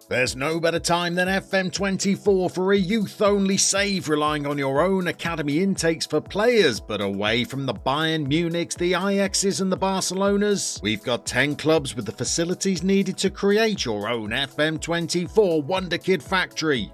There's no better time than FM24 for a youth-only save relying on your own academy intakes for players, but away from the Bayern Munichs, the Ajaxes and the Barcelonas, we've got 10 clubs with the facilities needed to create your own FM24 Wonderkid Factory.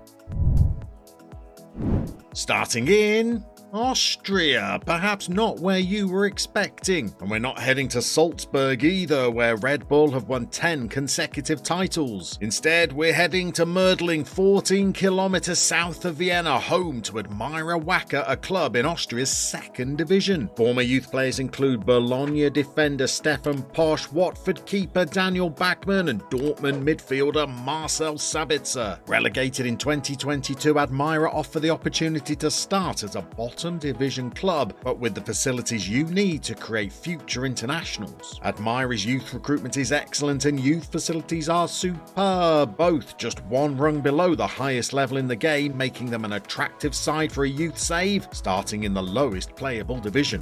Starting in Austria, perhaps not where you were expecting. And we're not heading to Salzburg either, where Red Bull have won 10 consecutive titles. Instead, we're heading to Mödling, 14 kilometers south of Vienna, home to Admira Wacker, a club in Austria's second division. Former youth players include Bologna defender Stefan Posch, Watford keeper Daniel Bachmann, and Dortmund midfielder Marcel Sabitzer. Relegated in 2022, Admira offer the opportunity to start as a bottom division club, but with the facilities you need to create future internationals. Admira's youth recruitment is excellent and youth facilities are superb, both just one rung below the highest level in the game, making them an attractive side for a youth save, starting in the lowest playable division.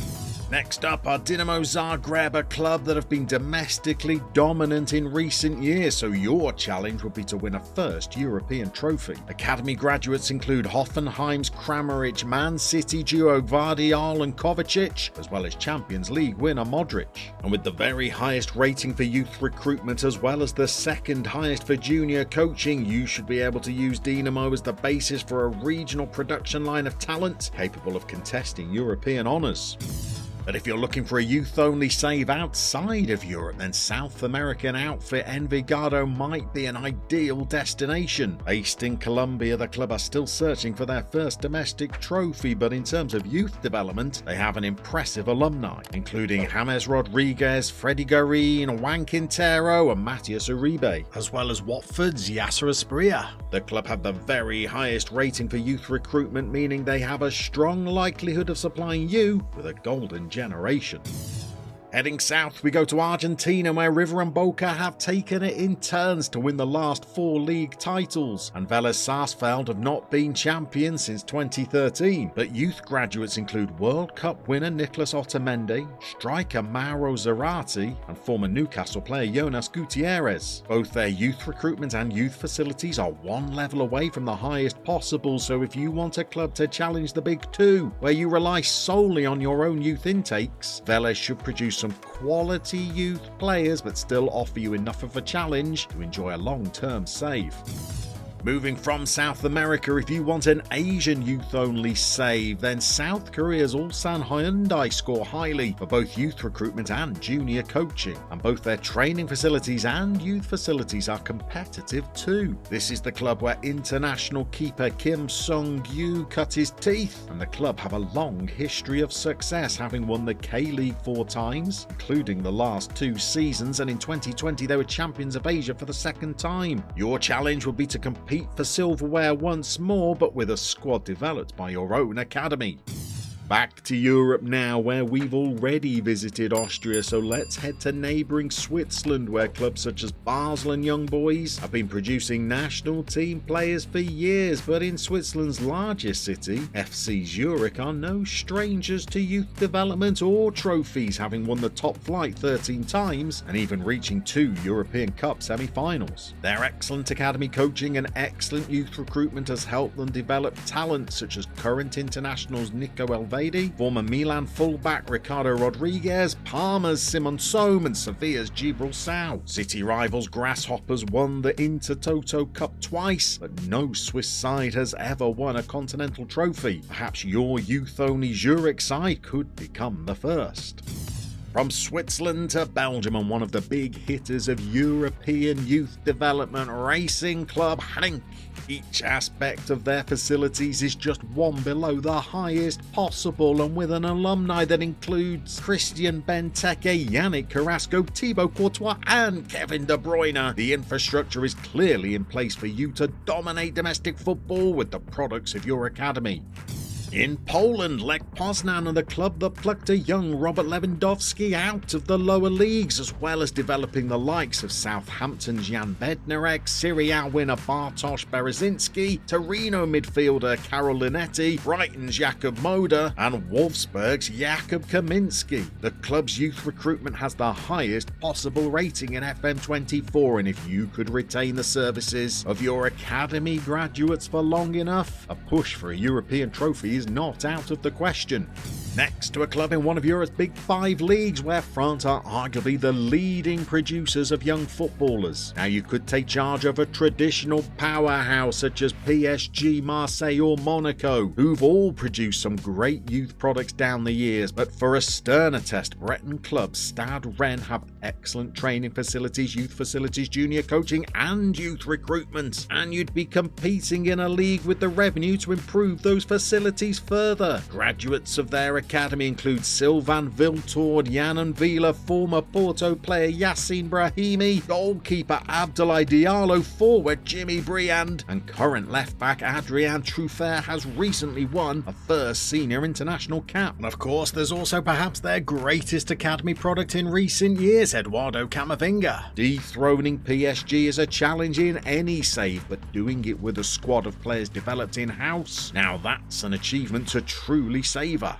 Next up are Dinamo Zagreb, a club that have been domestically dominant in recent years, so your challenge would be to win a first European trophy. Academy graduates include Hoffenheim's Kramaric, Man City duo Gvardiol and Kovacic, as well as Champions League winner Modric. And with the very highest rating for youth recruitment as well as the second highest for junior coaching, you should be able to use Dynamo as the basis for a regional production line of talent capable of contesting European honours. But if you're looking for a youth-only save outside of Europe, then South American outfit Envigado might be an ideal destination. Based in Colombia, the club are still searching for their first domestic trophy, but in terms of youth development, they have an impressive alumni, including James Rodriguez, Freddy Guarín, Juan Quintero and Matias Uribe, as well as Watford's Yasser Asprilla. The club have the very highest rating for youth recruitment, meaning they have a strong likelihood of supplying you with a golden generation. Heading south, we go to Argentina, where River and Boca have taken it in turns to win the last 4 league titles, and Vélez Sarsfield have not been champions since 2013. But youth graduates include World Cup winner Nicolas Otamendi, striker Mauro Zarate, and former Newcastle player Jonas Gutierrez. Both their youth recruitment and youth facilities are one level away from the highest possible, so if you want a club to challenge the big two, where you rely solely on your own youth intakes, Vélez should produce some quality youth players but still offer you enough of a challenge to enjoy a long-term save. Moving from South America, if you want an Asian youth-only save, then South Korea's Ulsan Hyundai score highly for both youth recruitment and junior coaching, and both their training facilities and youth facilities are competitive too. This is the club where international keeper Kim Sung-gyu cut his teeth, and the club have a long history of success, having won the K-League 4 times, including the last 2 seasons, and in 2020 they were champions of Asia for the second time. Your challenge will be to compete for silverware once more, but with a squad developed by your own academy. Back to Europe now, where we've already visited Austria, so let's head to neighbouring Switzerland, where clubs such as Basel and Young Boys have been producing national team players for years, but in Switzerland's largest city, FC Zurich are no strangers to youth development or trophies, having won the top flight 13 times and even reaching 2 European Cup semi-finals. Their excellent academy coaching and excellent youth recruitment has helped them develop talent such as current internationals Nico Elvedi, former Milan fullback Ricardo Rodriguez, Parma's Simon Sohm and Sevilla's Gibril Sau. City rivals Grasshoppers won the Intertoto Cup twice, but no Swiss side has ever won a continental trophy. Perhaps your youth-only Zurich side could become the first. From Switzerland to Belgium, and one of the big hitters of European youth development, Racing Club Henk. Each aspect of their facilities is just one below the highest possible, and with an alumni that includes Christian Benteke, Yannick Carrasco, Thibaut Courtois and Kevin De Bruyne, the infrastructure is clearly in place for you to dominate domestic football with the products of your academy. In Poland, Lech Poznan are the club that plucked a young Robert Lewandowski out of the lower leagues, as well as developing the likes of Southampton's Jan Bednarek, Serie A winner Bartosz Berezinski, Torino midfielder Karol Linetti, Brighton's Jakub Moder, and Wolfsburg's Jakub Kaminski. The club's youth recruitment has the highest possible rating in FM24, and if you could retain the services of your academy graduates for long enough, a push for a European trophy is not out of the question. Next to a club in one of Europe's big 5 leagues, where France are arguably the leading producers of young footballers. Now, you could take charge of a traditional powerhouse such as PSG, Marseille or Monaco, who've all produced some great youth products down the years, but for a sterner test, Breton club Stade Rennes have excellent training facilities, youth facilities, junior coaching and youth recruitment, and you'd be competing in a league with the revenue to improve those facilities further. Graduates of their academy include Sylvain Viltord, Yann Vila, former Porto player Yassine Brahimi, goalkeeper Abdoulaye Diallo, forward Jimmy Briand, and current left-back Adrien Truffert has recently won a first senior international cap. And of course, there's also perhaps their greatest academy product in recent years, Eduardo Camavinga. Dethroning PSG is a challenge in any save, but doing it with a squad of players developed in-house, now that's an achievement to truly savour.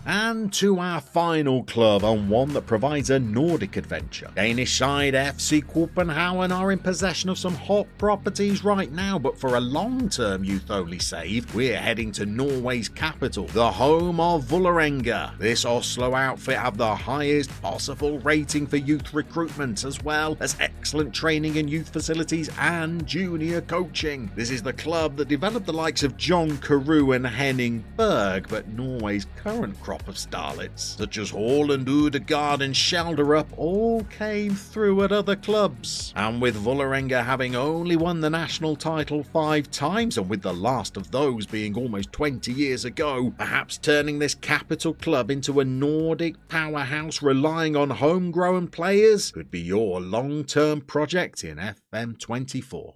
And to our final club, and one that provides a Nordic adventure. Danish side FC Copenhagen are in possession of some hot properties right now, but for a long-term youth-only save, we're heading to Norway's capital, the home of Vålerenga. This Oslo outfit have the highest possible rating for youth recruitment, as well as excellent training in youth facilities and junior coaching. This is the club that developed the likes of John Carew and Henning Berg, but Norway's current crop of starlets, such as Haaland, Ødegaard and Schelderup, all came through at other clubs. And with Vålerenga having only won the national title 5 times, and with the last of those being almost 20 years ago, perhaps turning this capital club into a Nordic powerhouse relying on homegrown players could be your long-term project in FM24.